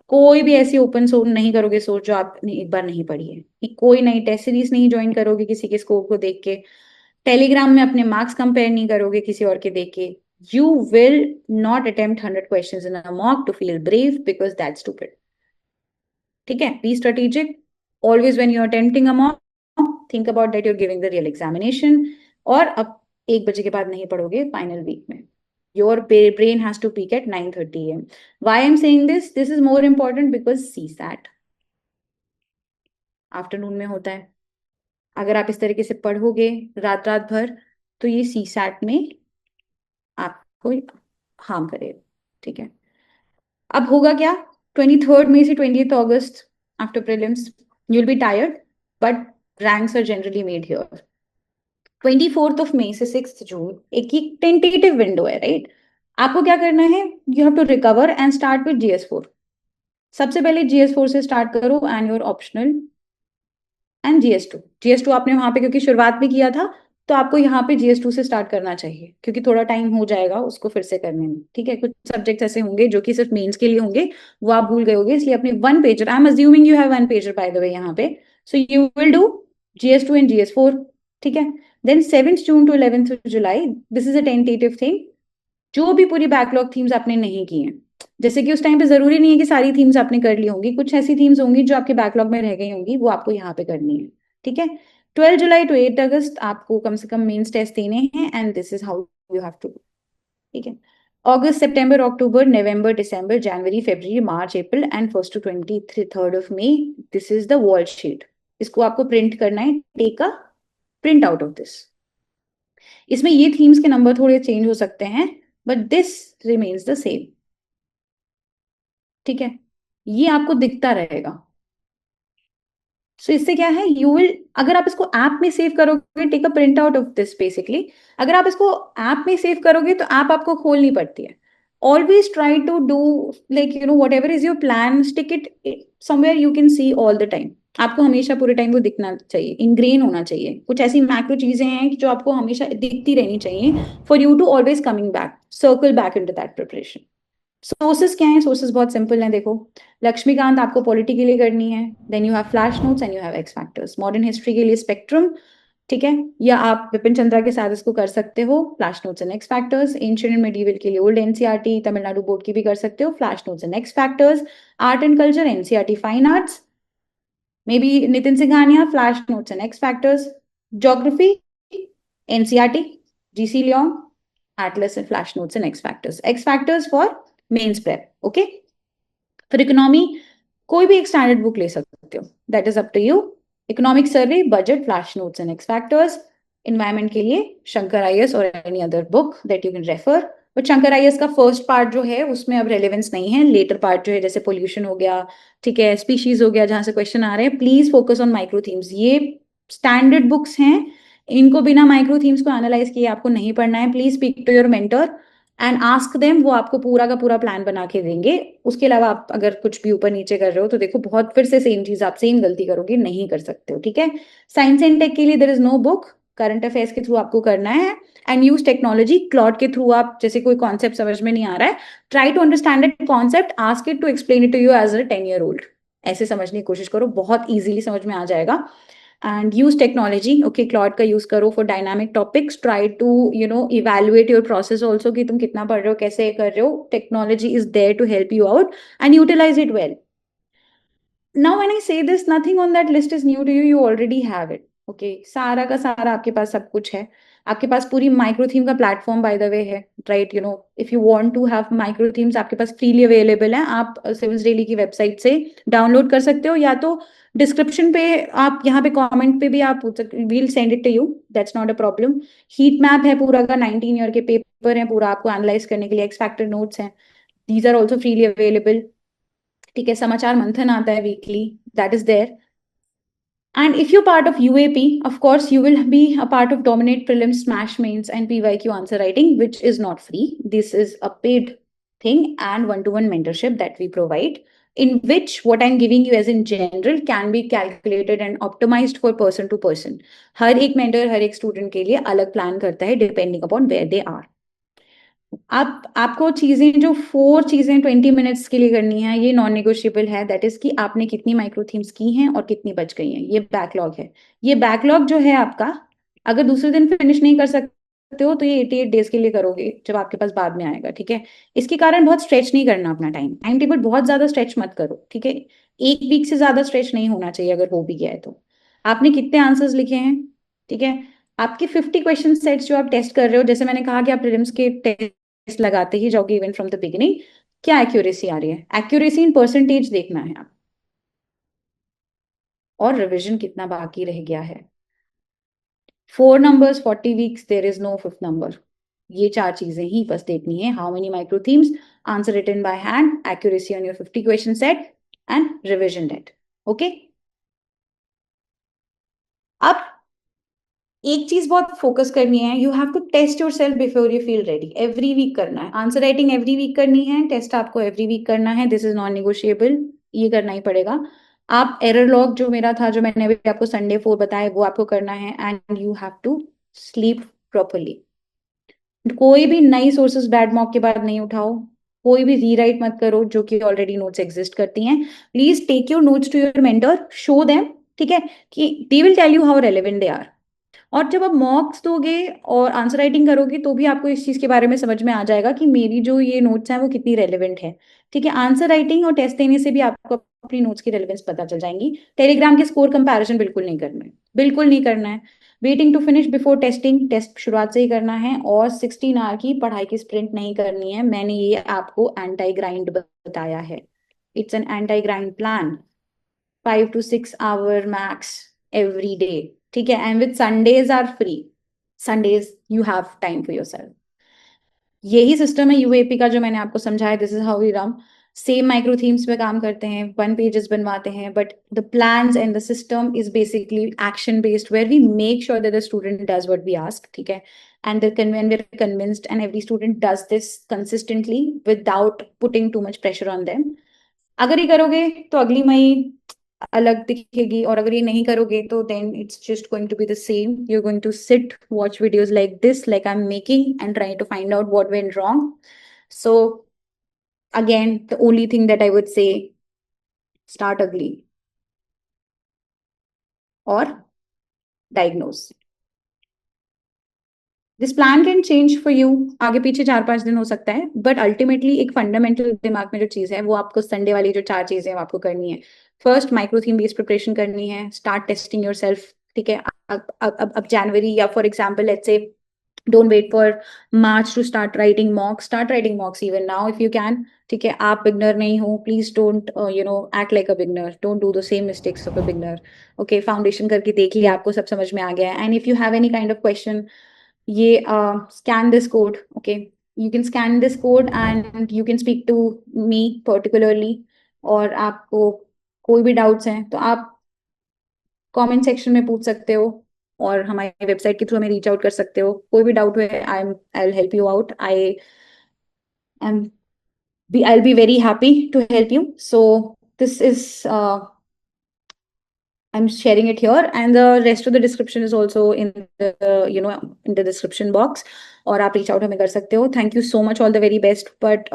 कोई भी ऐसी ओपन सोर्स नहीं करोगे, सोर्स जो आपने एक बार नहीं पढ़ी है. कि कोई नई टेस्ट सीरीज नहीं ज्वाइन करोगे किसी के स्कोर को देख के. टेलीग्राम में अपने मार्क्स कंपेयर नहीं करोगे किसी और के देख के. You will not attempt 100 questions in a mock to feel brave, because that's stupid. ठीक है, be strategic. Always when you are attempting a mock, think about that you are giving the real examination. और अब 1 बजे के बाद नहीं पढ़ोगे फाइनल वीक में. Your brain has to peak at 9:30 AM. Why I am saying this, this is more important because CSAT afternoon में होता है. अगर आप इस तरीके से पढ़ोगे रात रात भर, तो ये CSAT में आपको हार्म करेगा, ठीक है. अब होगा क्या, 23rd May से 20th August, after prelims you'll be tired, but ranks are generally made here. 24th of May से 6th June एक ही टेंटेटिव विंडो है, राइट. आपको क्या करना है, you have to recover and start with GS4. सबसे पहले GS4 से स्टार्ट करो and your optional and GS2 आपने वहां पे क्योंकि शुरुआत में किया था, तो आपको यहाँ पे GS2 से स्टार्ट करना चाहिए, क्योंकि थोड़ा टाइम हो जाएगा उसको फिर से करने में। ठीक है, कुछ सब्जेक्ट्स ऐसे होंगे जो कि सिर्फ मेंस के लिए होंगे, वो आप भूल गए होंगे, इसलिए अपने one pager, I am assuming you have one pager by the way यहाँ पे, so you will do GS2 and GS4। ठीक है, then 7 June to 11 July, this is a tentative thing. जो भी पूरी बैकलॉग थीम्स आपने नहीं की हैं, जैसे कि उस टाइम पे जरूरी नहीं है कि सारी थीम्स आपने कर ली होंगी, कुछ ऐसी थीम्स होंगी जो आपके बैकलॉग में रह गई होंगी, वो आपको यहाँ पे करनी है। ठीक है, 12 जुलाई to 8 अगस्त आपको कम से कम मेंस टेस्ट देने हैं, and this is how you have to. ठीक है, अगस्त, सितंबर, अक्टूबर, नवंबर, दिसंबर, जनवरी, फरवरी, मार्च, अप्रैल and 1 to 23 this is the wall sheet. इसको आपको प्रिंट करना है, take a print out of this. इसमें ये थीम्स के नंबर थोड़े चेंज हो सकते हैं, but this remains the same. ठीक है, ये आपको दिखता रहेगा। सो इससे क्या है, यू विल, अगर आप इसको ऐप में सेव करोगे, take a print out of this basically, अगर आप इसको ऐप में सेव करोगे तो ऐप आपको खोलनी पड़ती है। Always try to do like whatever is your plan, stick it somewhere you can see all the time. आपको हमेशा पूरे टाइम वो दिखना चाहिए, इंग्रेन होना चाहिए। कुछ ऐसी मैक्रो चीजें हैं कि जो आपको हमेशा दिखती रहनी चाहिए, for you to always coming back, circle back into that preparation. Sources क्या है, सोर्सेस बहुत सिंपल हैं, देखो। लक्ष्मीकांत आपको पॉलिटी के लिए करनी है, then you have flash notes and you have X factors. Modern history के लिए स्पेक्ट्रम, ठीक है, या आप विपिन चंद्रा के साथ इसको कर सकते हो, flash notes and X factors. Ancient and medieval के लिए ओल्ड एनसीईआरटी, तमिलनाडु बोर्ड की भी कर सकते हो, flash notes and X factors. Art and culture, NCERT fine arts, may be Nitin Singhania, flash notes and X factors. Geography, NCERT, GC Leong, atlas and flash notes and x factors for mains prep। okay, फिर इकोनॉमी, कोई भी एक स्टैंडर्ड बुक ले सकते हो, that is up to you. Economic survey, budget, flash notes and X factors. Environment के लिए शंकर आईएएस और any other book that you can refer. But Shankar IAS का फर्स्ट पार्ट जो है उसमें अब रेलेवेंस नहीं है, लेटर पार्ट जो है जैसे पोल्यूशन हो गया, ठीक है, स्पीशीज हो गया, जहां से क्वेश्चन आ रहे हैं, please focus on micro themes. ये स्टैंडर्ड बुक्स हैं, इनको बिना माइक्रो थीम्स को एनालाइज किए आपको नहीं पढ़ना है। Please speak to your mentor and ask them, वो आपको पूरा का पूरा प्लान बना के देंगे। उसके अलावा आप अगर कुछ भी ऊपर नीचे कर रहे हो तो देखो बहुत फिर से सेम चीज, आप सेम गलती करोगे, नहीं कर सकते हो। ठीक है, साइंस एंड टेक के लिए there is no book, current affairs के थ्रू आपको करना है। एंड यूज टेक्नोलॉजी, क्लॉड के थ्रू आप, जैसे कोई कॉन्सेप्ट समझ में नहीं आ रहा है, try to understand it concept, ask it to explain it to you as a 10 year old। ऐसे समझने की कोशिश करो, बहुत इजीली समझ में आ जाएगा। and use technology, okay, Claude का use करो for dynamic topics, try to evaluate your process also कि तुम कितना पढ़ रहे हो, कैसे कर रहे हो। technology is there to help you out and utilize it well। now when I say this, nothing on that list is new to you, you already have it। okay, सारा का सारा आपके पास सब कुछ है, आपके पास पूरी माइक्रो थीम का प्लेटफॉर्म बाय द वे है, right. If you want to have micro themes, आपके पास फ्रीली अवेलेबल है, आप सिविल्स डेली की वेबसाइट से डाउनलोड कर सकते हो, या तो डिस्क्रिप्शन पे आप यहाँ पे कमेंट पे भी आप पूछ सकते, we'll send it to you, that's not a problem. Heat map है पूरा का, 19 year के पेपर है पूरा आपको एनालाइज करने के लिए, एक्स फैक्टर नोट्स हैं, these are also freely available. ठीक है, समाचार मंथन आता है weekly, that is there. And if you're part of UAP, of course, you will be a part of Dominate Prelims, Smash Mains, and PYQ answer writing, which is not free. This is a paid thing and one-to-one mentorship that we provide, in which what I'm giving you as in general can be calculated and optimized for person to person. हर एक mentor, हर एक student के लिए अलग plan करता है depending upon where they are. आपको चीजें जो 4 चीजें 20 minutes के लिए करनी है, ये नॉन नेगोशिएबल है। दैट इज कि आपने कितनी माइक्रो थीम्स की हैं और कितनी बच गई हैं, ये बैकलॉग है। ये बैकलॉग जो है आपका, अगर दूसरे दिन फिनिश नहीं कर सकते हो तो ये 88 days के लिए करोगे जब आपके पास बाद में आएगा। ठीक है, इसके कारण बहुत स्ट्रेच नहीं करना अपना टाइम टेबल, बहुत ज्यादा स्ट्रेच मत करो। ठीक है, 1 week से ज्यादा स्ट्रेच नहीं होना चाहिए, अगर हो भी गया है तो। आपने कितने आंसर्स लिखे हैं, ठीक है, आपके 50 क्वेश्चन सेट्स जो आप टेस्ट कर रहे हो, जैसे मैंने कहा कि आप प्रीलिम्स के टेस्ट लगाते ही जाओगे इवन फ्रॉम द बिगिनिंग, क्या एक्यूरेसी आ रही है, एक्यूरेसी इन परसेंटेज देखना है आप, और रिविजन कितना बाकी रह गया है। 4 numbers 40 weeks, there is no fifth number. ये 4 चीजें ही बस देखनी है, how many micro themes, answer written by hand, accuracy on your 50 question set and revision date. Okay, अब एक चीज बहुत फोकस करनी है, you have to test yourself before you feel ready. Every week करना है, आंसर राइटिंग एवरी वीक करनी है, टेस्ट आपको एवरी वीक करना है, दिस इज नॉन निगोशिएबल। ये करना ही पड़ेगा। आप एरर लॉग जो मेरा था, जो मैंने अभी आपको संडे 4 बताया, वो आपको करना है, and you have to sleep properly. कोई भी नई सोर्सेस बैड मॉक के बाद नहीं उठाओ, कोई भी रीराइट मत करो जो कि ऑलरेडी नोट्स एग्जिस्ट करती हैं। Please take your notes to your mentor, show them, ठीक है, कि they will tell you how relevant they are. और जब आप मॉक्स दोगे और आंसर राइटिंग करोगे तो भी आपको इस चीज के बारे में समझ में आ जाएगा कि मेरी जो ये नोट्स हैं वो कितनी रेलेवेंट है। ठीक है, आंसर राइटिंग और टेस्ट देने से भी आपको अपनी नोट्स की रेलेवेंस पता चल जाएंगी। टेलीग्राम के स्कोर कंपैरिजन बिल्कुल नहीं करना है, बिल्कुल नहीं करना है। Waiting to finish before testing, test शुरुआत से ही करना है। और 16 आवर की पढ़ाई की स्प्रिंट नहीं करनी है। मैंने ये आपको एंटी ग्राइंड बताया है, it's an anti grind plan. 5 to 6 hour max every day, ठीक है, and with Sundays are free, Sundays you have time for yourself. यही सिस्टम है यूएपी का जो मैंने आपको समझाया, this is how we run. Same micro themes पे काम करते हैं, 1 pages बनवाते हैं, but the plans and the system is basically action based, where we make sure that the student does what we ask, ठीक है, and when we're convinced and every student does this consistently without putting too much pressure on them। अगर ये करोगे तो अगली मई अलग दिखेगी, और अगर ये नहीं करोगे तो then it's just going to be the same. You are going to sit watch videos like this, like I am making, and trying to find out what went wrong. So again the only thing that I would say, start early और diagnose. This plan can change for you, आगे पीछे 4-5 दिन हो सकता है, बट अल्टीमेटली एक फंडामेंटल दिमाग में जो चीज है वो आपको संडे वाली जो 4 चीजें हैं वो आपको करनी है। First, micro theme based preparation करनी है, स्टार्ट टेस्टिंग योर सेल्फ, ठीक है। अब जनवरी या for example let's say, don't wait for March to start writing mocks, start writing mocks even now if you can, ठीक है। आप बिगनर नहीं हो, please don't act like a beginner, don't do the same mistakes of a beginner. Okay, foundation करके देख लिया, आपको सब समझ में आ गया है, and if you have any kind of question, ये scan this code, okay, you can scan this code and you can speak to me particularly। और आपको कोई भी डाउट्स हैं तो आप कमेंट सेक्शन में पूछ सकते हो, और हमारी वेबसाइट के थ्रू हमें रीच आउट कर सकते हो। कोई भी डाउट हुए, I will help you out, um I'll be very happy to help you। So this is I'm sharing it here, and the rest of the description is also in the in the description box, और आप reach out हमें कर सकते हो। Thank you so much, all the very best, but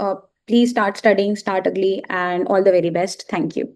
please start studying, start early, and all the very best। Thank you।